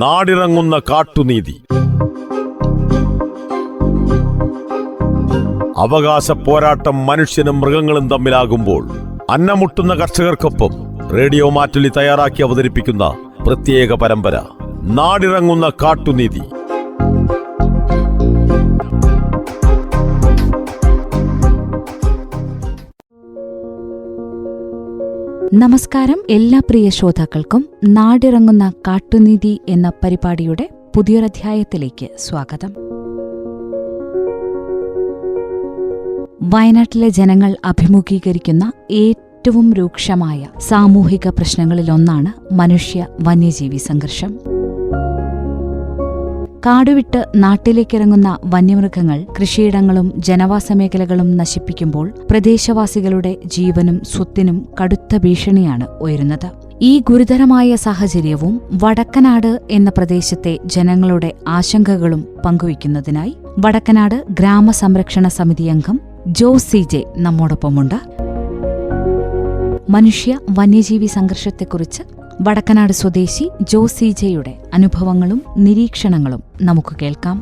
നാടിറങ്ങുന്ന കാട്ടുനീതി. അവകാശ പോരാട്ടം മനുഷ്യനും മൃഗങ്ങളും തമ്മിലാകുമ്പോൾ അന്നമുട്ടുന്ന കർഷകർക്കൊപ്പം റേഡിയോ മാറ്റുലി തയ്യാറാക്കി അവതരിപ്പിക്കുന്ന പ്രത്യേക പരമ്പര നാടിറങ്ങുന്ന കാട്ടുനീതി. നമസ്കാരം. എല്ലാ പ്രിയ ശ്രോതാക്കൾക്കും നാടിറങ്ങുന്ന കാട്ടുനീതി എന്ന പരിപാടിയുടെ പുതിയൊരധ്യായത്തിലേക്ക് സ്വാഗതം. വയനാട്ടിലെ ജനങ്ങൾ അഭിമുഖീകരിക്കുന്ന ഏറ്റവും രൂക്ഷമായ സാമൂഹിക പ്രശ്നങ്ങളിലൊന്നാണ് മനുഷ്യ വന്യജീവി സംഘർഷം. കാടുവിട്ട് നാട്ടിലേക്കിറങ്ങുന്ന വന്യമൃഗങ്ങൾ കൃഷിയിടങ്ങളും ജനവാസ മേഖലകളും നശിപ്പിക്കുമ്പോൾ പ്രദേശവാസികളുടെ ജീവനും സ്വത്തിനും കടുത്ത ഭീഷണിയാണ് ഉയരുന്നത്. ഈ ഗുരുതരമായ സാഹചര്യവും വടക്കനാട് എന്ന പ്രദേശത്തെ ജനങ്ങളുടെ ആശങ്കകളും പങ്കുവയ്ക്കുന്നതിനായി വടക്കനാട് ഗ്രാമസംരക്ഷണ സമിതി അംഗം ജോസ് CJ നമ്മോടൊപ്പമുണ്ട്. മനുഷ്യ വന്യജീവി സംഘർഷത്തെക്കുറിച്ച് വടക്കനാട് സ്വദേശി ജോസ് CJയുടെ അനുഭവങ്ങളും നിരീക്ഷണങ്ങളും നമുക്ക് കേൾക്കാം.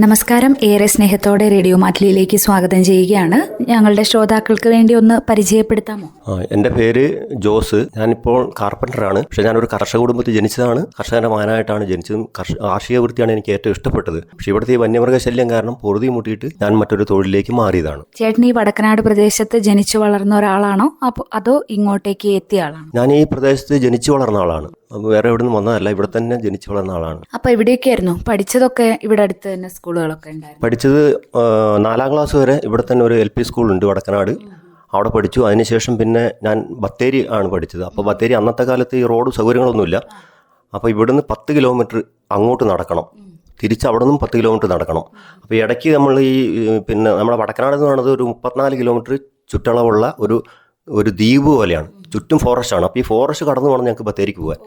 നമസ്കാരം. ഏറെ സ്നേഹത്തോടെ റേഡിയോ മാറ്റുലിയിലേക്ക് സ്വാഗതം ചെയ്യുകയാണ്. ഞങ്ങളുടെ ശ്രോതാക്കൾക്ക് വേണ്ടി ഒന്ന് പരിചയപ്പെടുത്താമോ? എൻ്റെ പേര് ജോസ്. ഞാനിപ്പോൾ കാർപ്പൻ്ററാണ്. പക്ഷേ ഞാനൊരു കർഷക കുടുംബത്തിൽ ജനിച്ചതാണ്. കർഷകൻ്റെ മകനായിട്ടാണ് ജനിച്ചതും. കാർഷിക വൃത്തിയാണ് എനിക്ക് ഏറ്റവും ഇഷ്ടപ്പെട്ടത്. പക്ഷേ ഇവിടുത്തെ ഈ വന്യമൃഗശല്യം കാരണം പൊറുതി മുട്ടിയിട്ട് ഞാൻ മറ്റൊരു തൊഴിലിലേക്ക് മാറിയതാണ്. ചേട്ടൻ ഈ വടക്കനാട് പ്രദേശത്ത് ജനിച്ചു വളർന്ന ഒരാളാണോ അതോ ഇങ്ങോട്ടേക്ക് എത്തിയ ആളാണോ? ഞാൻ ഈ പ്രദേശത്ത് ജനിച്ചു വളർന്ന ആളാണ്. വേറെ എവിടെ നിന്ന് വന്നതല്ല, ഇവിടെ തന്നെ ജനിച്ചു വളർന്ന ആളാണ്. അപ്പൊ ഇവിടെയൊക്കെ ആയിരുന്നു പഠിച്ചതൊക്കെ? ഇവിടെ അടുത്ത് തന്നെ സ്കൂളുകളൊക്കെ ഉണ്ടായിരുന്നു? പഠിച്ചത് 4ാം ക്ലാസ് വരെ ഇവിടെ തന്നെ ഒരു LP സ്കൂളുണ്ട് വടക്കനാട്, അവിടെ പഠിച്ചു. അതിനുശേഷം പിന്നെ ഞാൻ ബത്തേരി ആണ് പഠിച്ചത്. അപ്പോൾ ബത്തേരി അന്നത്തെ കാലത്ത് ഈ റോഡ് സൗകര്യങ്ങളൊന്നുമില്ല. അപ്പോൾ ഇവിടുന്ന് 10 കിലോമീറ്റർ അങ്ങോട്ട് നടക്കണം, തിരിച്ച് അവിടെ നിന്നും 10 കിലോമീറ്റർ നടക്കണം. അപ്പോൾ ഇടയ്ക്ക് നമ്മൾ നമ്മുടെ വടക്കനാട് എന്ന് പറയുന്നത് ഒരു 34 കിലോമീറ്റർ ചുറ്റളവുള്ള ഒരു ദ്വീപ് പോലെയാണ്. ചുറ്റും ഫോറസ്റ്റാണ്. അപ്പോൾ ഈ ഫോറസ്റ്റ് കടന്നു വേണം ഞങ്ങൾക്ക് ബത്തേരിക്ക് പോകാൻ.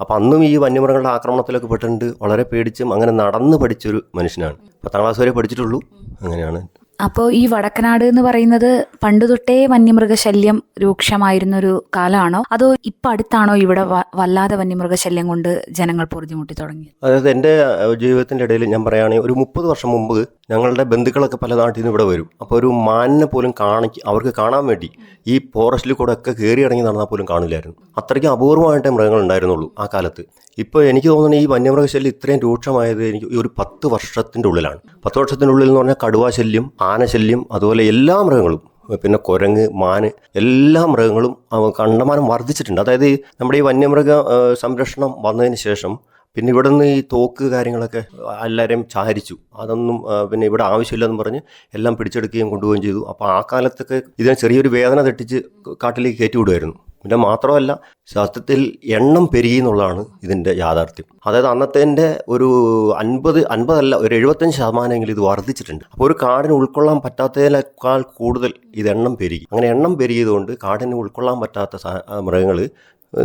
അപ്പോൾ അന്നും ഈ വന്യമൃഗങ്ങളുടെ ആക്രമണത്തിലൊക്കെ പെട്ടിട്ടുണ്ട്. വളരെ പേടിച്ചും അങ്ങനെ നടന്ന് പഠിച്ചൊരു മനുഷ്യനാണ്. 10ാം ക്ലാസ് വരെ പഠിച്ചിട്ടുള്ളൂ. അങ്ങനെയാണ്. അപ്പോൾ ഈ വടക്കനാട് എന്ന് പറയുന്നത് പണ്ട് തൊട്ടേ വന്യമൃഗശല്യം രൂക്ഷമായിരുന്നൊരു കാലമാണോ അതോ ഇപ്പം അടുത്താണോ ഇവിടെ വല്ലാതെ വന്യമൃഗശല്യം കൊണ്ട് ജനങ്ങൾ പൊറുതിമുട്ടി തുടങ്ങിയത്? അതായത് എൻ്റെ ജീവിതത്തിൻ്റെ ഇടയിൽ ഞാൻ പറയുകയാണെങ്കിൽ ഒരു 30 വർഷം മുമ്പ് ഞങ്ങളുടെ ബന്ധുക്കളൊക്കെ പല നാട്ടിൽ നിന്ന് ഇവിടെ വരും. അപ്പോൾ ഒരു മാനിനെ പോലും അവർക്ക് കാണാൻ വേണ്ടി ഈ ഫോറസ്റ്റിൽ കൂടെ ഒക്കെ കയറി ഇറങ്ങി നടന്നാൽ പോലും കാണില്ലായിരുന്നു. അത്രയ്ക്ക് അപൂർവമായിട്ടേ മൃഗങ്ങൾ ഉണ്ടായിരുന്നുള്ളൂ ആ കാലത്ത്. ഇപ്പോൾ എനിക്ക് തോന്നുന്നു ഈ വന്യമൃഗശല്യം ഇത്രയും രൂക്ഷമായത് എനിക്ക് ഈ ഒരു 10 വർഷത്തിൻ്റെ ഉള്ളിലാണ്. 10 വർഷത്തിൻ്റെ ഉള്ളിൽ എന്ന് പറഞ്ഞാൽ കടുവാശല്യം, ആനശല്യം, അതുപോലെ എല്ലാ മൃഗങ്ങളും, പിന്നെ കുരങ്ങ്, മാന്, എല്ലാ മൃഗങ്ങളും കണ്ടമാനം വർദ്ധിച്ചിട്ടുണ്ട്. അതായത് നമ്മുടെ ഈ വന്യമൃഗ സംരക്ഷണം വന്നതിന് ശേഷം പിന്നെ ഇവിടെ നിന്ന് ഈ തോക്ക് കാര്യങ്ങളൊക്കെ എല്ലാവരെയും ചാരിച്ചു. അതൊന്നും പിന്നെ ഇവിടെ ആവശ്യമില്ലെന്ന് പറഞ്ഞ് എല്ലാം പിടിച്ചെടുക്കുകയും കൊണ്ടുപോവുകയും ചെയ്തു. അപ്പോൾ ആ കാലത്തൊക്കെ ഇതിന് ചെറിയൊരു വേദന തെറ്റിച്ച് കാട്ടിലേക്ക് കയറ്റി വിടുമായിരുന്നു. പിന്നെ മാത്രമല്ല സത്യത്തിൽ എണ്ണം പെരുകി എന്നുള്ളതാണ് ഇതിൻ്റെ യാഥാർത്ഥ്യം. അതായത് അന്നത്തെ ഒരു 50 ഒരു 75% ഇത് വർദ്ധിച്ചിട്ടുണ്ട്. അപ്പോൾ ഒരു കാടിന് ഉൾക്കൊള്ളാൻ പറ്റാത്തതിനേക്കാൾ കൂടുതൽ ഇത് എണ്ണം പെരുകി. അങ്ങനെ എണ്ണം പെരുകിയതുകൊണ്ട് കാടിന് ഉൾക്കൊള്ളാൻ പറ്റാത്ത മൃഗങ്ങൾ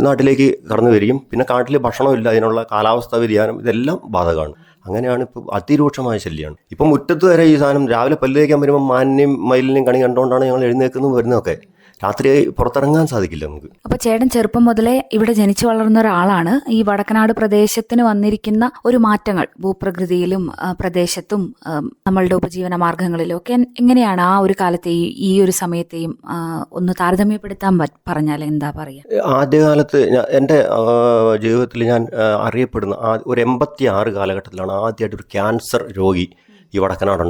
നാട്ടിലേക്ക് കടന്നു വരികയും പിന്നെ കാട്ടിൽ ഭക്ഷണമില്ല, അതിനുള്ള കാലാവസ്ഥാ വ്യതിയാനം, ഇതെല്ലാം ബാധകമാണ്. അങ്ങനെയാണ് ഇപ്പോൾ അതിരൂക്ഷമായ ശല്യമാണ്. ഇപ്പം മുറ്റത്ത് വരെ ഈ സാധനം രാവിലെ പല്ല് തേക്കാൻ വരുമ്പോൾ മാനിനെയും മയിലിനെയും കണി കണ്ടുകൊണ്ടാണ് ഞങ്ങൾ എഴുന്നേക്കുന്നതും വരുന്നതൊക്കെ. രാത്രി പുറത്തിറങ്ങാൻ സാധിക്കില്ല നമുക്ക്. അപ്പോൾ ചേട്ടൻ ചെറുപ്പം മുതലേ ഇവിടെ ജനിച്ചു വളർന്ന ഒരാളാണ്. ഈ വടക്കനാട് പ്രദേശത്തിന് വന്നിരിക്കുന്ന ഒരു മാറ്റങ്ങൾ ഭൂപ്രകൃതിയിലും പ്രദേശത്തും നമ്മളുടെ ഉപജീവന മാർഗങ്ങളിലും ഒക്കെ എങ്ങനെയാണ് ആ ഒരു കാലത്തെയും ഈ ഒരു സമയത്തെയും ഒന്ന് താരതമ്യപ്പെടുത്താൻ പറഞ്ഞാൽ എന്താ പറയുക? ആദ്യകാലത്ത് എൻ്റെ ജീവിതത്തിൽ ഞാൻ അറിയപ്പെടുന്ന ഒരു 86 കാലഘട്ടത്തിലാണ് ആദ്യമായിട്ട് ഒരു ക്യാൻസർ രോഗി ഈ വടക്കനാട്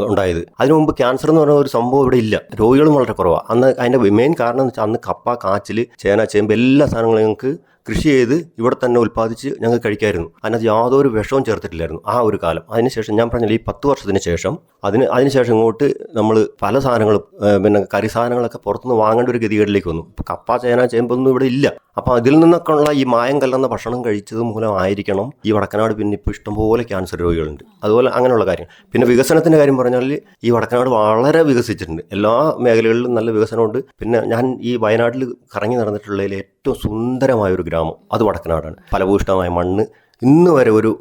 ഉണ്ടായത്. അതിനു മുമ്പ് ക്യാൻസർ എന്ന് പറയുന്ന ഒരു സംഭവം ഇവിടെ ഇല്ല. രോഗികളും വളരെ കുറവാണ്. അന്ന് അതിൻ്റെ മെയിൻ കാരണം എന്ന് വെച്ചാൽ അന്ന് കപ്പ, കാച്ചിൽ, ചേന, ചേമ്പ് എല്ലാ സാധനങ്ങളും ഞങ്ങൾക്ക് കൃഷി ചെയ്ത് ഇവിടെ തന്നെ ഉൽപ്പാദിച്ച് ഞങ്ങൾക്ക് കഴിക്കായിരുന്നു. അതിനകത്ത് യാതൊരു വിഷവും ചേർത്തിട്ടില്ലായിരുന്നു ആ ഒരു കാലം. അതിനുശേഷം ഞാൻ പറഞ്ഞില്ല, ഈ 10 വർഷത്തിന് ശേഷം അതിനുശേഷം ഇങ്ങോട്ട് നമ്മൾ പല സാധനങ്ങളും പിന്നെ കറി സാധനങ്ങളൊക്കെ പുറത്തുനിന്ന് വാങ്ങേണ്ട ഒരു ഗതികേടിലേക്ക് വന്നു. ഇപ്പോൾ കപ്പ, ചേന, ചേമ്പൊന്നും ഇവിടെ ഇല്ല. അപ്പോൾ അതിൽ നിന്നൊക്കെ ഉള്ള ഈ മായം കലർന്ന ഭക്ഷണം കഴിച്ചത് മൂലമായിരിക്കണം ഈ വടക്കനാട് പിന്നെ ഇപ്പോൾ ഇഷ്ടംപോലെ ക്യാൻസർ രോഗികളുണ്ട്. അതുപോലെ അങ്ങനെയുള്ള കാര്യം. പിന്നെ വികസനത്തിൻ്റെ കാര്യം പറഞ്ഞാൽ ഈ വടക്കനാട് വളരെ വികസിച്ചിട്ടുണ്ട്. എല്ലാ മേഖലകളിലും നല്ല വികസനമുണ്ട്. പിന്നെ ഞാൻ ഈ വയനാട്ടിൽ കറങ്ങി നടന്നിട്ടുള്ളതിൽ ഏറ്റവും സുന്ദരമായൊരു ഗ്രാമം അത് വടക്കനാടാണ്. ഫലഭൂയിഷ്ടമായ മണ്ണ്, ഇന്ന് വരെ ഒരു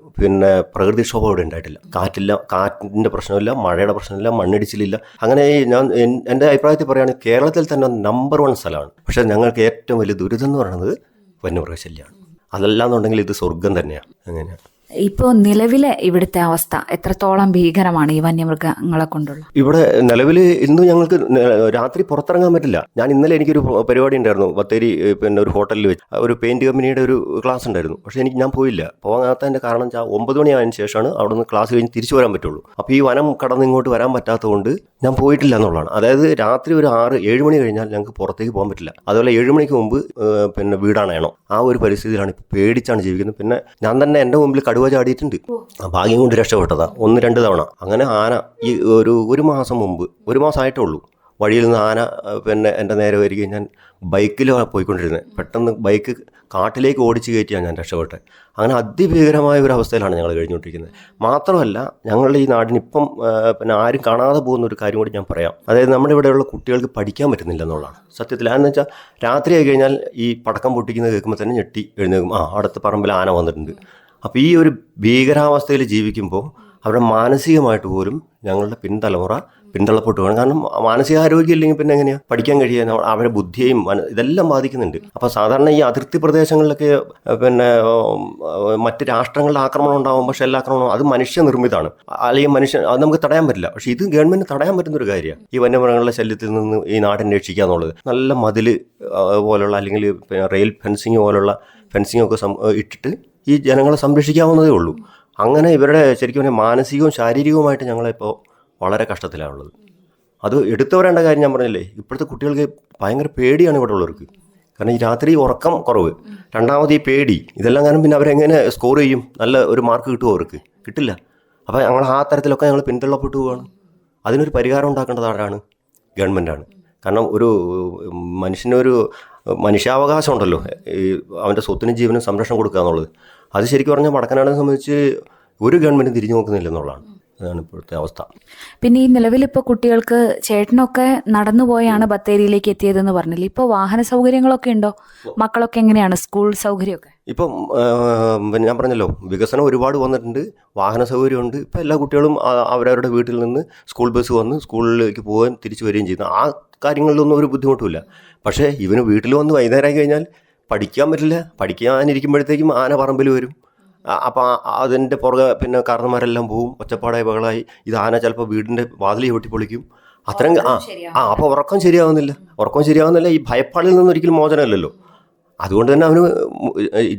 പ്രകൃതിക്ഷോഭം ഇവിടെ ഉണ്ടായിട്ടില്ല. കാറ്റിൻ്റെ പ്രശ്നമില്ല, മഴയുടെ പ്രശ്നമില്ല, മണ്ണിടിച്ചിലില്ല. അങ്ങനെ ഞാൻ എൻ്റെ അഭിപ്രായത്തിൽ പറയുകയാണെങ്കിൽ കേരളത്തിൽ തന്നെ നമ്പർ 1 സ്ഥലമാണ്. പക്ഷേ ഞങ്ങൾക്ക് ഏറ്റവും വലിയ ദുരിതം എന്ന് പറയുന്നത് വന്യമൃഗശല്യമാണ്. അതല്ലാന്നുണ്ടെങ്കിൽ ഇത് സ്വർഗം തന്നെയാണ്. അങ്ങനെയാണ്. ഇപ്പോൾ നിലവിലെ ഇവിടുത്തെ അവസ്ഥ എത്രത്തോളം ഭീകരമാണ് ഈ വന്യമൃഗങ്ങളെ കൊണ്ടുള്ള? ഇവിടെ നിലവിൽ ഇന്ന് ഞങ്ങൾക്ക് രാത്രി പുറത്തിറങ്ങാൻ പറ്റില്ല. ഞാൻ ഇന്നലെ എനിക്കൊരു പരിപാടി ഉണ്ടായിരുന്നു ബത്തേരി, പിന്നെ ഒരു ഹോട്ടലിൽ വെച്ച് ഒരു പെയിന്റ് കമ്പനിയുടെ ഒരു ക്ലാസ് ഉണ്ടായിരുന്നു. പക്ഷേ ഞാൻ പോയില്ല. പോകാത്തതിൻ്റെ കാരണം 9 മണിയായതിനു ശേഷമാണ് അവിടെ നിന്ന് ക്ലാസ് കഴിഞ്ഞ് തിരിച്ചു വരാൻ പറ്റുള്ളൂ. അപ്പോൾ ഈ വനം കടന്ന് ഇങ്ങോട്ട് വരാൻ പറ്റാത്തതുകൊണ്ട് ഞാൻ പോയിട്ടില്ല എന്നുള്ളതാണ്. അതായത് രാത്രി ഒരു 6-7 മണി കഴിഞ്ഞാൽ ഞങ്ങൾക്ക് പുറത്തേക്ക് പോകാൻ പറ്റില്ല. അതുപോലെ 7 മണിക്ക് മുമ്പ് പിന്നെ വീടാണേണം. ആ ഒരു പരിസ്ഥിതിയിലാണ് ഇപ്പോൾ പേടിച്ചാണ് ജീവിക്കുന്നത്. പിന്നെ ഞാൻ തന്നെ എൻ്റെ മുമ്പിൽ കടുവ ചാടിയിട്ടുണ്ട്. ഭാഗ്യം കൊണ്ട് രക്ഷപ്പെട്ടതാ 1-2 തവണ. അങ്ങനെ ആന ഈ ഒരു മാസം മുമ്പ്, 1 മാസമായിട്ടേ ഉള്ളൂ, വഴിയിൽ നിന്ന് ആന പിന്നെ എൻ്റെ നേരെ വരികയും ഞാൻ ബൈക്കിലാണ് പോയിക്കൊണ്ടിരുന്നത്. പെട്ടെന്ന് ബൈക്ക് കാട്ടിലേക്ക് ഓടിച്ച് കയറ്റിയാണ് ഞാൻ രക്ഷപ്പെട്ടത്. അങ്ങനെ അതിഭീകരമായ ഒരു അവസ്ഥയിലാണ് ഞങ്ങൾ കഴിഞ്ഞുകൊണ്ടിരിക്കുന്നത്. മാത്രമല്ല ഞങ്ങളുടെ ഈ നാടിനിപ്പം പിന്നെ ആരും കാണാതെ പോകുന്ന ഒരു കാര്യം കൂടി ഞാൻ പറയാം. അതായത് നമ്മുടെ ഇവിടെയുള്ള കുട്ടികൾക്ക് പഠിക്കാൻ പറ്റുന്നില്ല എന്നുള്ളതാണ് സത്യത്തിൽ. അതെന്ന് വെച്ചാൽ രാത്രിയായി കഴിഞ്ഞാൽ ഈ പടക്കം പൊട്ടിക്കുന്നത് കേൾക്കുമ്പോൾ തന്നെ ഞെട്ടി എഴുന്നേക്കും, അടുത്ത പറമ്പിൽ ആന വന്നിട്ടുണ്ട്. അപ്പോൾ ഈ ഒരു ഭീകരാവസ്ഥയിൽ ജീവിക്കുമ്പോൾ അവരുടെ മാനസികമായിട്ട് പോലും ഞങ്ങളുടെ പിന്തള്ളപ്പെട്ടു വേണം. കാരണം മാനസികാരോഗ്യം ഇല്ലെങ്കിൽ പിന്നെ എങ്ങനെയാണ് പഠിക്കാൻ കഴിയുക? അവരുടെ ബുദ്ധിയെയും ഇതെല്ലാം ബാധിക്കുന്നുണ്ട്. അപ്പോൾ സാധാരണ ഈ അതിർത്തി പ്രദേശങ്ങളിലൊക്കെ പിന്നെ മറ്റ് രാഷ്ട്രങ്ങളുടെ ആക്രമണം ഉണ്ടാകും. പക്ഷേ എല്ലാ ആക്രമണവും അത് മനുഷ്യനിർമ്മിതമാണ്, അല്ലെങ്കിൽ അത് നമുക്ക് തടയാൻ പറ്റില്ല. പക്ഷേ ഇത് ഗവൺമെൻറ് തടയാൻ പറ്റുന്നൊരു കാര്യമാണ്. ഈ വന്യമൃഗങ്ങളുടെ ശല്യത്തിൽ നിന്ന് ഈ നാടിനെ രക്ഷിക്കുക എന്നുള്ളത്. നല്ല മതിൽ പോലുള്ള അല്ലെങ്കിൽ റെയിൽ ഫെൻസിങ് പോലുള്ള ഫെൻസിങ്ങൊക്കെ ഇട്ടിട്ട് ഈ ജനങ്ങളെ സംരക്ഷിക്കാവുന്നതേ ഉള്ളൂ. അങ്ങനെ ഇവരുടെ ശരിക്കും പറഞ്ഞാൽ മാനസികവും ശാരീരികവുമായിട്ട് ഞങ്ങളിപ്പോൾ വളരെ കഷ്ടത്തിലാണുള്ളത്. അത് എടുത്തു പറയേണ്ട കാര്യം ഞാൻ പറഞ്ഞില്ലേ, ഇപ്പോഴത്തെ കുട്ടികൾക്ക് ഭയങ്കര പേടിയാണ് ഇവിടെ ഉള്ളവർക്ക്. കാരണം ഈ രാത്രി ഉറക്കം കുറവ്, രണ്ടാമത് ഈ പേടി, ഇതെല്ലാം കാരണം പിന്നെ അവരെങ്ങനെ സ്കോർ ചെയ്യും? നല്ല ഒരു മാർക്ക് കിട്ടുമോ? അവർക്ക് കിട്ടില്ല. അപ്പോൾ ഞങ്ങൾ ആ തരത്തിലൊക്കെ ഞങ്ങൾ പിന്തള്ളപ്പെട്ടു പോവുകയാണ്. അതിനൊരു പരിഹാരം ഉണ്ടാക്കേണ്ടത് ആരാണ്? ഗവൺമെൻറ്റാണ്. കാരണം ഒരു മനുഷ്യനൊരു മനുഷ്യാവകാശം ഉണ്ടല്ലോ, ഈ അവൻ്റെ സ്വത്തിനും ജീവനും സംരക്ഷണം കൊടുക്കുക എന്നുള്ളത്. അത് ശരിക്കും പറഞ്ഞാൽ വടക്കനാടിനെ സംബന്ധിച്ച് ഒരു ഗവൺമെൻറ്റും തിരിഞ്ഞു നോക്കുന്നില്ല എന്നുള്ളതാണ്. അതാണ് ഇപ്പോഴത്തെ അവസ്ഥ. പിന്നെ ഈ നിലവിലിപ്പോൾ കുട്ടികൾക്ക് ചേട്ടനൊക്കെ നടന്നുപോയാണ് ബത്തേരിയിലേക്ക് എത്തിയതെന്ന് പറഞ്ഞില്ലേ, ഇപ്പോൾ വാഹന സൗകര്യങ്ങളൊക്കെ ഉണ്ടോ? മക്കളൊക്കെ എങ്ങനെയാണ് സ്കൂൾ സൗകര്യമൊക്കെ? ഇപ്പം ഞാൻ പറഞ്ഞല്ലോ, വികസനം ഒരുപാട് വന്നിട്ടുണ്ട്, വാഹന സൗകര്യമുണ്ട്. ഇപ്പം എല്ലാ കുട്ടികളും അവരവരുടെ വീട്ടിൽ നിന്ന് സ്കൂൾ ബസ് വന്ന് സ്കൂളിലേക്ക് പോകാൻ തിരിച്ചു വരികയും ചെയ്യുന്നു. ആ കാര്യങ്ങളിലൊന്നും ഒരു ബുദ്ധിമുട്ടുമില്ല. പക്ഷേ ഇവന് വീട്ടിൽ വന്ന് വൈകുന്നേരം കഴിഞ്ഞാൽ പഠിക്കാൻ പറ്റില്ല. പഠിക്കാനിരിക്കുമ്പോഴത്തേക്കും ആന പറമ്പിൽ വരും. അപ്പോൾ അതിൻ്റെ പുറകെ പിന്നെ കാരണന്മാരെല്ലാം പോവും, ഒച്ചപ്പാടായി ബഹളമായി. ഇത് ആന ചിലപ്പോൾ വീടിൻ്റെ വാതിൽ ചവിട്ടി പൊളിക്കും. അത്രയും അപ്പോൾ ഉറക്കം ശരിയാവുന്നില്ല. ഈ ഭയപ്പാടിൽ നിന്ന് ഒരിക്കലും മോചനമല്ലല്ലോ. അതുകൊണ്ട് തന്നെ അവന്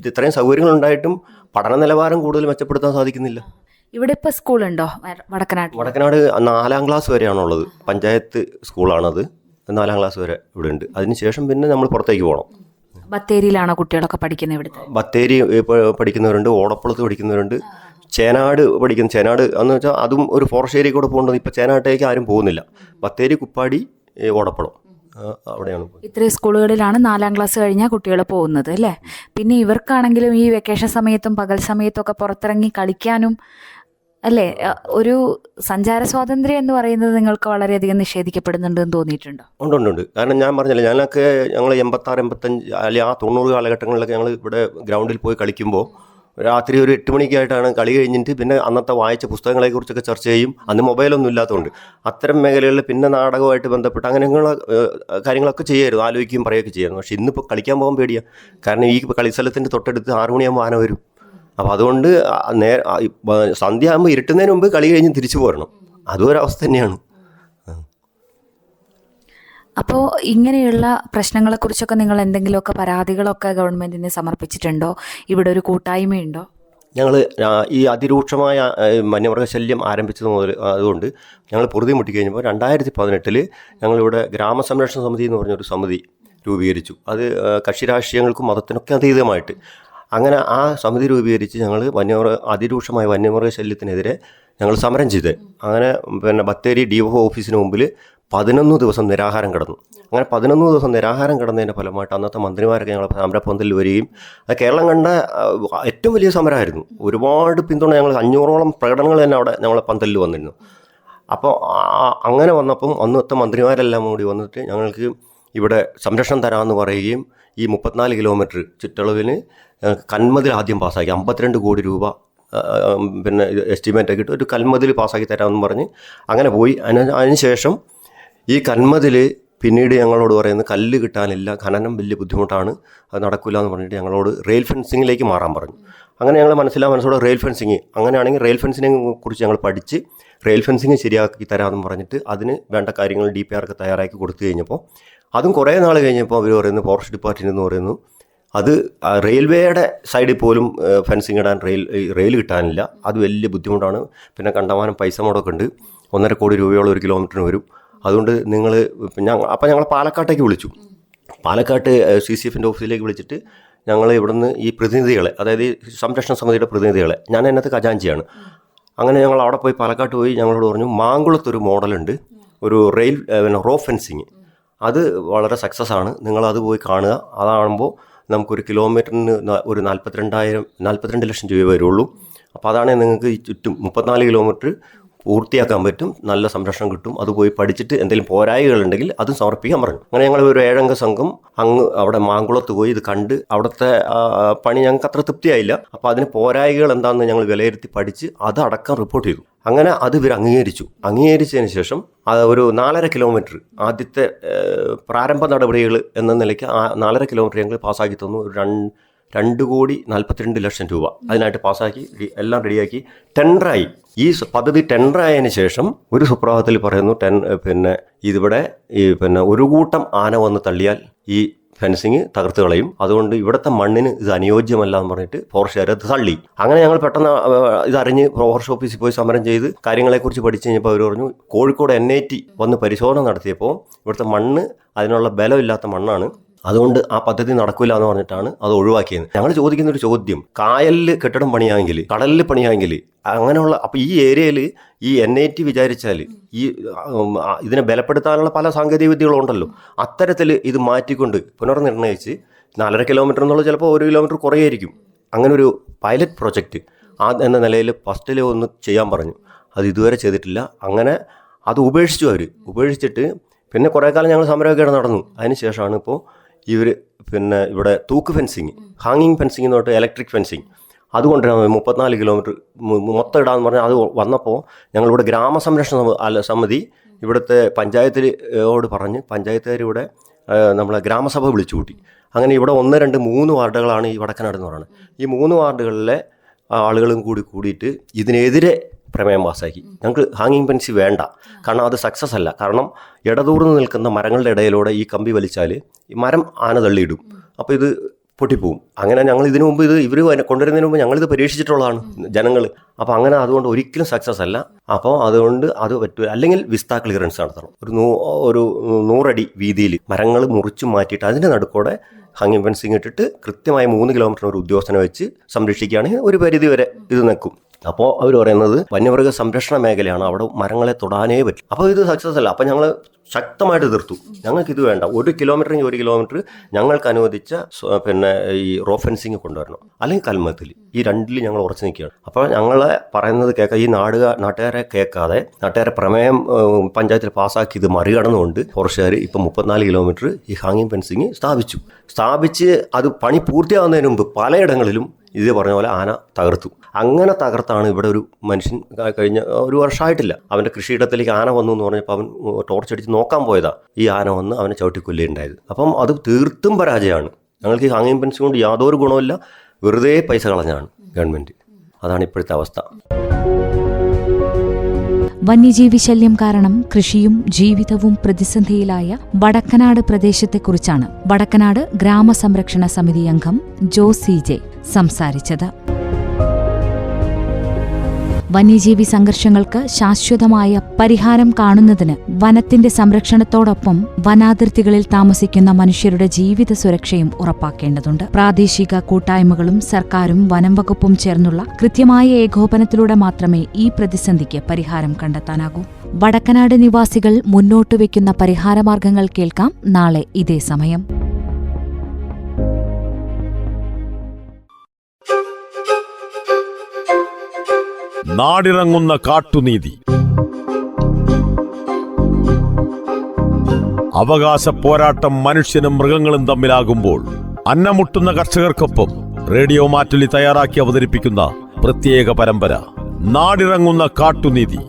ഇത്രയും സൗകര്യങ്ങളുണ്ടായിട്ടും പഠന നിലവാരം കൂടുതൽ മെച്ചപ്പെടുത്താൻ സാധിക്കുന്നില്ല. ഇവിടെ ഇപ്പോൾ സ്കൂളുണ്ടോ വടക്കനാട്? 4ാം ക്ലാസ് വരെയാണുള്ളത്. പഞ്ചായത്ത് സ്കൂളാണത്. 4ാം ക്ലാസ് വരെ ഇവിടെ ഉണ്ട്. അതിനുശേഷം പിന്നെ നമ്മൾ പുറത്തേക്ക് പോകണം. ബത്തേരിയിലാണോ കുട്ടികളൊക്കെ പഠിക്കുന്നത്? ഇവിടുത്തെ ബത്തേരി പഠിക്കുന്നവരുണ്ട്, ഓടപ്പുളത്ത് പഠിക്കുന്നവരുണ്ട്, ചേനാട് എന്ന് വെച്ചാൽ അതും ഒരു ഫോറസ്റ്റ് ഏരിയ കൂടെ പോകേണ്ടത്. ഇപ്പോൾ ചേനാട്ടേക്ക് ആരും പോകുന്നില്ല. ബത്തേരി, കുപ്പാടി, ഓടപ്പുളം അവിടെയാണ്. ഇത്രയും സ്കൂളുകളിലാണ് 4ാം ക്ലാസ് കഴിഞ്ഞാൽ കുട്ടികൾ പോകുന്നത് അല്ലേ? പിന്നെ ഇവർക്കാണെങ്കിലും ഈ വെക്കേഷൻ സമയത്തും പകൽ സമയത്തും ഒക്കെ പുറത്തിറങ്ങി കളിക്കാനും അല്ലേ, ഒരു സഞ്ചാര സ്വാതന്ത്ര്യം എന്ന് പറയുന്നത് നിങ്ങൾക്ക് വളരെയധികം നിഷേധിക്കപ്പെടുന്നുണ്ടെന്ന് തോന്നിയിട്ടുണ്ടോ? ഉണ്ട്. കാരണം ഞാൻ പറഞ്ഞില്ല, ഞങ്ങൾ 86, 85 അല്ലെങ്കിൽ ആ 90 കാലഘട്ടങ്ങളിലൊക്കെ ഞങ്ങൾ ഇവിടെ ഗ്രൗണ്ടിൽ പോയി കളിക്കുമ്പോൾ രാത്രി ഒരു 8 മണിക്കായിട്ടാണ് കളി കഴിഞ്ഞിട്ട് പിന്നെ അന്നത്തെ വായിച്ച പുസ്തകങ്ങളെക്കുറിച്ചൊക്കെ ചർച്ച ചെയ്യും. അന്ന് മൊബൈലൊന്നും ഇല്ലാത്തതുകൊണ്ട് അത്തരം മേഖലകളിൽ പിന്നെ നാടകമായിട്ട് ബന്ധപ്പെട്ട് അങ്ങനെയുള്ള കാര്യങ്ങളൊക്കെ ചെയ്യുമായിരുന്നു, ആലോചിക്കുകയും പറയുകയൊക്കെ ചെയ്യുമായിരുന്നു. പക്ഷേ ഇന്നിപ്പോൾ കളിക്കാൻ പോകാൻ പേടിയാണ്. കാരണം ഈ കളിസ്ഥലത്തിൻ്റെ തൊട്ടടുത്ത് 6 മണിയാകുമ്പോൾ ആന വരും. അപ്പോൾ അതുകൊണ്ട് സന്ധ്യ ആകുമ്പോൾ ഇരുട്ടുന്നതിന് മുമ്പ് കളി കഴിഞ്ഞ് തിരിച്ചു പോരണം. അതും ഒരവസ്ഥ തന്നെയാണ്. അപ്പോൾ ഇങ്ങനെയുള്ള പ്രശ്നങ്ങളെക്കുറിച്ചൊക്കെ നിങ്ങൾ എന്തെങ്കിലുമൊക്കെ പരാതികളൊക്കെ ഗവൺമെൻറ്റിന് സമർപ്പിച്ചിട്ടുണ്ടോ? ഇവിടെ ഒരു കൂട്ടായ്മയുണ്ടോ? ഞങ്ങൾ ഈ അതിരൂക്ഷമായ വന്യമൃഗശല്യം ആരംഭിച്ചത് മുതൽ അതുകൊണ്ട് ഞങ്ങൾ പൊറുതി മുട്ടിക്കഴിഞ്ഞപ്പോൾ 2018 ഞങ്ങളിവിടെ ഗ്രാമസംരക്ഷണ സമിതി എന്ന് പറഞ്ഞൊരു സമിതി രൂപീകരിച്ചു. അത് കക്ഷി രാഷ്ട്രീയങ്ങൾക്കും മതത്തിനൊക്കെ അതീതമായിട്ട് അങ്ങനെ ആ സമിതി രൂപീകരിച്ച് ഞങ്ങൾ അതിരൂക്ഷമായ വന്യമൃഗശല്യത്തിനെതിരെ ഞങ്ങൾ സമരം ചെയ്ത് അങ്ങനെ പിന്നെ ബത്തേരി DFO ഓഫീസിന് മുമ്പിൽ 11 ദിവസം നിരാഹാരം കിടന്നു. അങ്ങനെ 11 ദിവസം നിരാഹാരം കിടന്നതിൻ്റെ ഫലമായിട്ട് അന്നത്തെ മന്ത്രിമാരൊക്കെ ഞങ്ങൾ സമരപ്പന്തലിൽ വരികയും അത് കേരളം കണ്ട ഏറ്റവും വലിയ സമരമായിരുന്നു. ഒരുപാട് പിന്തുണ, ഞങ്ങൾ 500ഓളം പ്രകടനങ്ങൾ തന്നെ അവിടെ ഞങ്ങളെ പന്തലിൽ വന്നിരുന്നു. അപ്പോൾ അങ്ങനെ വന്നപ്പം അന്നത്തെ മന്ത്രിമാരെല്ലാം കൂടി വന്നിട്ട് ഞങ്ങൾക്ക് ഇവിടെ സംരക്ഷണം തരാമെന്ന് പറയുകയും ഈ 34 കിലോമീറ്റർ ചുറ്റളവിന് കന്മതിൽ ആദ്യം പാസ്സാക്കി 52 കോടി രൂപ പിന്നെ എസ്റ്റിമേറ്റൊക്കെ ഇട്ട് ഒരു കന്മതിൽ പാസ്സാക്കി തരാമെന്ന് പറഞ്ഞ് അങ്ങനെ പോയി. അതിനുശേഷം ഈ കന്മതിൽ പിന്നീട് ഞങ്ങളോട് പറയുന്നത് കല്ല് കിട്ടാനില്ല, ഖനനം വലിയ ബുദ്ധിമുട്ടാണ്, അത് നടക്കില്ല എന്ന് പറഞ്ഞിട്ട് ഞങ്ങളോട് റെയിൽ ഫെൻസിങ്ങിലേക്ക് മാറാൻ പറഞ്ഞു. അങ്ങനെ ഞങ്ങൾ മനസ്സോടെ റെയിൽ ഫെൻസിങ്, അങ്ങനെയാണെങ്കിൽ റെയിൽ ഫെൻസിങ്ങിനെ കുറിച്ച് ഞങ്ങൾ പഠിച്ച് റെയിൽ ഫെൻസിങ് ശരിയാക്കി തരാമെന്ന് പറഞ്ഞിട്ട് അതിന് വേണ്ട കാര്യങ്ങൾ DPR ഒക്കെ തയ്യാറാക്കി കൊടുത്തു കഴിഞ്ഞപ്പോൾ അതും കുറേ നാൾ കഴിഞ്ഞപ്പോൾ അവർ പറയുന്നു, ഫോറസ്റ്റ് ഡിപ്പാർട്ട്മെൻറ്റ് എന്ന് പറയുന്നു, അത് റെയിൽവേയുടെ സൈഡിൽ പോലും ഫെൻസിങ് ഇടാൻ റെയിൽ കിട്ടാനില്ല, അത് വലിയ ബുദ്ധിമുട്ടാണ്, പിന്നെ കണ്ടമാനം പൈസ മുടക്കം ഉണ്ട്, 1.5 കോടി രൂപയോളം 1 കിലോമീറ്ററിന് വരും, അതുകൊണ്ട് നിങ്ങൾ അപ്പോൾ ഞങ്ങൾ പാലക്കാട്ടേക്ക് വിളിച്ചു. പാലക്കാട്ട് CCFൻ്റെ ഓഫീസിലേക്ക് വിളിച്ചിട്ട് ഞങ്ങൾ ഇവിടുന്ന് ഈ പ്രതിനിധികളെ, അതായത് ഈ സംരക്ഷണ സമിതിയുടെ പ്രതിനിധികളെ, ഞാൻ അതിനകത്ത് ഖജാൻജിയാണ്, അങ്ങനെ ഞങ്ങൾ അവിടെ പോയി പാലക്കാട്ട് പോയി ഞങ്ങളോട് പറഞ്ഞു, മാങ്കുളത്തൊരു മോഡലുണ്ട്, ഒരു റോ ഫെൻസിങ്, അത് വളരെ സക്സസ് ആണ്, നിങ്ങളത് പോയി കാണുക, അതാകുമ്പോൾ നമുക്കൊരു കിലോമീറ്ററിന് ഒരു 42 ലക്ഷം രൂപ വരുള്ളൂ. അപ്പോൾ അതാണെങ്കിൽ നിങ്ങൾക്ക് ഈ ചുറ്റും 34 കിലോമീറ്റർ പൂർത്തിയാക്കാൻ പറ്റും, നല്ല സംരക്ഷണം കിട്ടും, അത് പോയി പഠിച്ചിട്ട് എന്തെങ്കിലും പോരായികളുണ്ടെങ്കിൽ അതും സമർപ്പിക്കാൻ പറഞ്ഞു. അങ്ങനെ ഞങ്ങൾ ഒരു 7 അംഗ സംഘം അവിടെ മാങ്കുളത്ത് പോയി ഇത് കണ്ട് അവിടുത്തെ പണി ഞങ്ങൾക്ക് അത്ര തൃപ്തിയായില്ല. അപ്പോൾ അതിന് പോരായികൾ എന്താണെന്ന് ഞങ്ങൾ വിലയിരുത്തി പഠിച്ച് അത് അടക്കം റിപ്പോർട്ട് ചെയ്തു. അങ്ങനെ അത് ഇവർ അംഗീകരിച്ചതിന് ശേഷം ഒരു 4.5 കിലോമീറ്റർ ആദ്യത്തെ പ്രാരംഭ നടപടികൾ എന്ന നിലയ്ക്ക് 4.5 കിലോമീറ്റർ ഞങ്ങൾ പാസ്സാക്കി തന്നു. ഒരു 2.42 ലക്ഷം രൂപ അതിനായിട്ട് പാസ്സാക്കി എല്ലാം റെഡിയാക്കി ടെൻഡറായി. ഈ പദ്ധതി ടെൻഡറായതിനു ശേഷം ഒരു സുപ്രഭാതത്തിൽ പറയുന്നു, പിന്നെ ഇതിവിടെ ഒരു കൂട്ടം ആന വന്ന് തള്ളിയാൽ ഈ ഫെൻസിങ് തകർത്ത് കളയും, അതുകൊണ്ട് ഇവിടുത്തെ മണ്ണിന് ഇത് അനുയോജ്യമല്ല എന്ന് പറഞ്ഞിട്ട് ഫോറസ്റ്റുകാർ അത് തള്ളി. അങ്ങനെ ഞങ്ങൾ പെട്ടെന്ന് ഇതറിഞ്ഞ് ഫോറസ്റ്റ് ഓഫീസിൽ പോയി സമരം ചെയ്ത് കാര്യങ്ങളെക്കുറിച്ച് പഠിച്ചു കഴിഞ്ഞപ്പോൾ അവർ പറഞ്ഞു, കോഴിക്കോട് NIT വന്ന് പരിശോധന നടത്തിയപ്പോൾ ഇവിടുത്തെ മണ്ണ് അതിനുള്ള ബലമില്ലാത്ത മണ്ണാണ്, അതുകൊണ്ട് ആ പദ്ധതി നടക്കില്ല എന്ന് പറഞ്ഞിട്ടാണ് അത് ഒഴിവാക്കിയത്. ഞങ്ങൾ ചോദിക്കുന്നൊരു ചോദ്യം, കായലിൽ കെട്ടിടം പണിയാമെങ്കിൽ, കടലിൽ പണിയാമെങ്കിൽ, അങ്ങനെയുള്ള അപ്പോൾ ഈ ഏരിയയിൽ ഈ NIT വിചാരിച്ചാൽ ഈ ഇതിനെ ബലപ്പെടുത്താനുള്ള പല സാങ്കേതിക വിദ്യകളുണ്ടല്ലോ, അത്തരത്തിൽ ഇത് മാറ്റിക്കൊണ്ട് പുനർനിർണ്ണയിച്ച് 4.5 കിലോമീറ്റർ എന്നുള്ളത് ചിലപ്പോൾ 1 കിലോമീറ്റർ കുറയായിരിക്കും, അങ്ങനെ ഒരു പൈലറ്റ് പ്രൊജക്റ്റ് എന്ന നിലയിൽ ഫസ്റ്റിൽ ഒന്ന് ചെയ്യാൻ പറഞ്ഞു. അത് ഇതുവരെ ചെയ്തിട്ടില്ല. അങ്ങനെ അത് ഉപേക്ഷിച്ചിട്ട് പിന്നെ കുറേ കാലം ഞങ്ങൾ സമരമൊക്കെ നടന്നു. അതിന് ശേഷമാണ് ഇപ്പോൾ ഇവർ ഇവിടെ തൂക്ക് ഫെൻസിങ്, ഹാങ്ങിങ് ഫെൻസിങ് എന്ന് പറഞ്ഞിട്ട് ഇലക്ട്രിക് ഫെൻസിങ് അതുകൊണ്ടാണ് 34 കിലോമീറ്റർ മൊത്തം ഇടാന്ന് പറഞ്ഞാൽ അത് വന്നപ്പോൾ ഞങ്ങളിവിടെ ഗ്രാമസംരക്ഷണ സമിതി ഇവിടുത്തെ പഞ്ചായത്തിനോട് പറഞ്ഞ് പഞ്ചായത്തുകാർ ഇവിടെ നമ്മളെ ഗ്രാമസഭ വിളിച്ചു കൂട്ടി. അങ്ങനെ ഇവിടെ 1, 2, 3 വാർഡുകളാണ് ഈ വടക്കനാട് എന്ന് പറയുന്നത്. ഈ 3 വാർഡുകളിലെ ആളുകളും കൂടിയിട്ട് ഇതിനെതിരെ പ്രമേയം പാസ്സാക്കി. ഞങ്ങൾക്ക് ഹാങ്ങിങ് ഫെൻസി വേണ്ട, കാരണം അത് സക്സസ് അല്ല. കാരണം ഇടതൂർന്ന് നിൽക്കുന്ന മരങ്ങളുടെ ഇടയിലൂടെ ഈ കമ്പി വലിച്ചാൽ ഈ മരം ആന തള്ളിയിടും, അപ്പോൾ ഇത് പൊട്ടിപ്പോവും. അങ്ങനെ ഞങ്ങൾ ഇതിനു മുമ്പ് ഇവർ കൊണ്ടുവരുന്നതിന് മുമ്പ് ഞങ്ങളിത് പരീക്ഷിച്ചിട്ടുള്ളതാണ് ജനങ്ങൾ. അപ്പോൾ അങ്ങനെ അതുകൊണ്ട് ഒരിക്കലും സക്സസ് അല്ല. അപ്പോൾ അതുകൊണ്ട് അത് പറ്റില്ല. അല്ലെങ്കിൽ വിസ്ത ക്ലിയറൻസ് നടത്തണം. ഒരു 100 അടി വീതിയിൽ മരങ്ങൾ മുറിച്ചു മാറ്റിയിട്ട് അതിൻ്റെ നടുക്കോടെ ഹാങ്ങിങ് ഫെൻസിങ് ഇട്ടിട്ട് കൃത്യമായി 3 കിലോമീറ്റർ ഒരു ഉദ്യോഗസ്ഥനെ വെച്ച് സംരക്ഷിക്കുകയാണെങ്കിൽ ഒരു പരിധി വരെ ഇത് നിൽക്കും. അപ്പോൾ അവർ പറയുന്നത് വന്യമൃഗ സംരക്ഷണ മേഖലയാണ്, അവിടെ മരങ്ങളെ തൊടാനേ പറ്റും. അപ്പോൾ ഇത് സക്സസ് അല്ല. അപ്പോൾ ഞങ്ങൾ ശക്തമായിട്ട് എതിർത്തു. ഞങ്ങൾക്കിത് വേണ്ട, 1 കിലോമീറ്ററിന് 1 കിലോമീറ്റർ ഞങ്ങൾക്ക് അനുവദിച്ച ഈ റോ ഫെൻസിങ് കൊണ്ടുവരണം, അല്ലെങ്കിൽ കൽമത്തിൽ. ഈ രണ്ടിൽ ഞങ്ങൾ ഉറച്ചു നിൽക്കുകയാണ്. അപ്പോൾ ഞങ്ങളെ പറയുന്നത് കേൾക്കാം, ഈ നാട്ടുകാരെ കേൾക്കാതെ നാട്ടുകാരെ പ്രമേയം പഞ്ചായത്തിൽ പാസ്സാക്കി ഇത് മറികടന്നുകൊണ്ട് ഫോറസ്റ്റുകാർ ഇപ്പം 34 കിലോമീറ്റർ ഈ ഹാങ്ങിങ് ഫെൻസിങ് സ്ഥാപിച്ച് അത് പണി പൂർത്തിയാവുന്നതിന് മുമ്പ് പലയിടങ്ങളിലും ഇത് പറഞ്ഞ പോലെ ആന തകർത്തു. അങ്ങനെ തകർത്താണ് ഇവിടെ ഒരു മനുഷ്യൻ കഴിഞ്ഞ 1 വർഷമായിട്ടില്ല, അവൻ്റെ കൃഷിയിടത്തിലേക്ക് ആന വന്നു എന്ന് പറഞ്ഞപ്പോൾ അവൻ ടോർച്ചടിച്ച് നോക്കാൻ പോയതാ, ഈ ആന വന്ന് അവനെ ചവിട്ടിക്കൊല്ലുകയുണ്ടായത്. അപ്പം അത് തീർത്തും പരാജയമാണ്. ഞങ്ങൾക്ക് ഈ ഹാങ്ങിങ് ഫെൻസിങ് കൊണ്ട് യാതൊരു ഗുണമില്ല, വെറുതെ പൈസ കളഞ്ഞാണ് ഗവൺമെൻറ്. അതാണ് ഇപ്പോഴത്തെ അവസ്ഥ. വന്യജീവി ശല്യം കാരണം കൃഷിയും ജീവിതവും പ്രതിസന്ധിയിലായ വടക്കനാട് പ്രദേശത്തെക്കുറിച്ചാണ് വടക്കനാട് ഗ്രാമസംരക്ഷണ സമിതി അംഗം ജോസ് CJ സംസാരിച്ചത്. വന്യജീവി സംഘർഷങ്ങൾക്ക് ശാശ്വതമായ പരിഹാരം കാണുന്നതിന് വനത്തിന്റെ സംരക്ഷണത്തോടൊപ്പം വനാതിർത്തികളിൽ താമസിക്കുന്ന മനുഷ്യരുടെ ജീവിത സുരക്ഷയും ഉറപ്പാക്കേണ്ടതുണ്ട്. പ്രാദേശിക കൂട്ടായ്മകളും സർക്കാരും വനം വകുപ്പും ചേർന്നുള്ള കൃത്യമായ ഏകോപനത്തിലൂടെ മാത്രമേ ഈ പ്രതിസന്ധിക്ക് പരിഹാരം കണ്ടെത്താനാകൂ. വടക്കനാട് നിവാസികൾ മുന്നോട്ടുവെക്കുന്ന പരിഹാരമാർഗങ്ങൾ കേൾക്കാം നാളെ ഇതേ സമയം. നാടിറങ്ങുന്ന കാട്ടുനീതി. അവകാശ പോരാട്ടം മനുഷ്യനും മൃഗങ്ങളും തമ്മിലാകുമ്പോൾ അന്നമുട്ടുന്ന കർഷകർക്കൊപ്പം റേഡിയോ മാറ്റുലി തയ്യാറാക്കി അവതരിപ്പിക്കുന്ന പ്രത്യേക പരമ്പര നാടിറങ്ങുന്ന കാട്ടുനീതി.